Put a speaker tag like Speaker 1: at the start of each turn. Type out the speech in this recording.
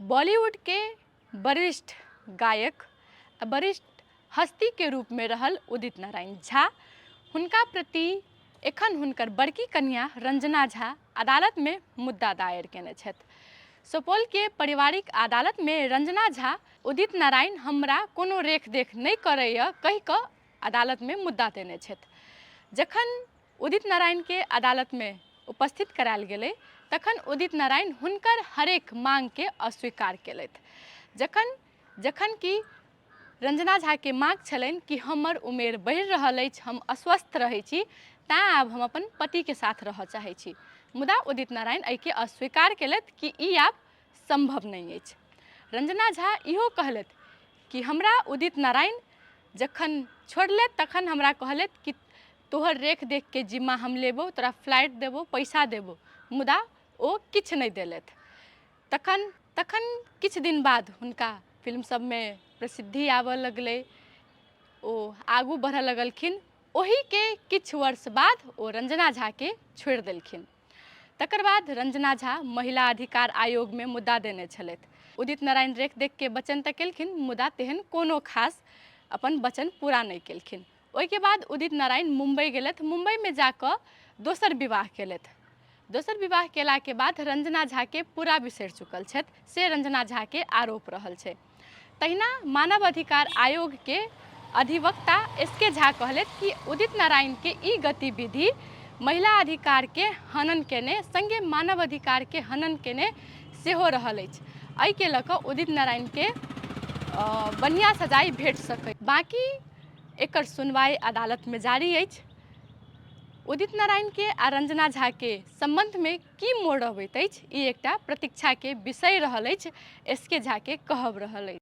Speaker 1: बॉलीवुड के वरिष्ठ गायक वरिष्ठ हस्ती के रूप में रहल उदित नारायण झा हुनका प्रति एखन हुनकर बड़की कन्या रंजना झा अदालत में मुद्दा दायर केने छथि। सुपौल के पारिवारिक अदालत में रंजना झा उदित नारायण हमरा कोनो रेख देख नहीं करैया कहि कऽ अदालत में मुद्दा देने छथि। जखन उदित नारायण के अदालत में उपस्थित करायल गेलै तखन उदित नारायण हुनकर हरेक मांग के अस्वीकार केलथि। जखन कि रंजना झा के मांग छलनि कि हमर उमेर बढ़ि रहल अछि, हम अस्वस्थ रहै छी, तेँ आब हम अपन पति के साथ रहऽ चाहै छी, मुदा उदित नारायण एहिके अस्वीकार केलथि कि ई आब संभव नहीं अछि। रंजना झा इहो कहलथि कि हमरा उदित नारायण जखन छोड़लथि तखन हमरा कहलथि कि तोहर रेख देख के जिम्मा हम लेबो, तोरा फ्लाइट देबो, पैसा देबो, मुदा ओ किछु नहीं देलथि। तखन किछु दिन बाद हुनका फिल्म सब में प्रसिद्धि आबऽ लगलै, ओ आगू बढ़ऽ लगलखिन। ओही के किछु वर्ष बाद ओ रंजना झा के छोड़ि देलखिन। तकर बाद रंजना झा महिला अधिकार आयोग में मुद्दा देने छलथि। उदित नारायण रेख देख के वचन तऽ केलखिन, मुदा तेहन कोनो खास अपन वचन पूरा नहीं केलखिन। ओहिके बाद उदित नारायण मुंबई गेलथि। मुंबई में जाकऽ दोसर विवाह केलथि। दोसर विवाह केला के बाद रंजना झा के पूरा बिसरि चुकल छथि, से रंजना झा के आरोप रहल छै। तहिना मानव अधिकार आयोग के अधिवक्ता एस.के. झा कहलथि कि उदित नारायण के ई गतिविधि महिला अधिकार के हनन केने संगे मानव अधिकार के हनन केने सेहो रहल अछि। एहि के लऽ कऽ उदित नारायण के बढ़िया सजाए भेट सकै। बाकी एकर सुनवाई अदालत में जारी अछि। उदित नारायण के आ रंजना झा के संबंध में की मोड़ अबैत अछि, ई एकटा प्रतीक्षा के विषय रहल अछि, एस.के. झा के कहब रहल अछि।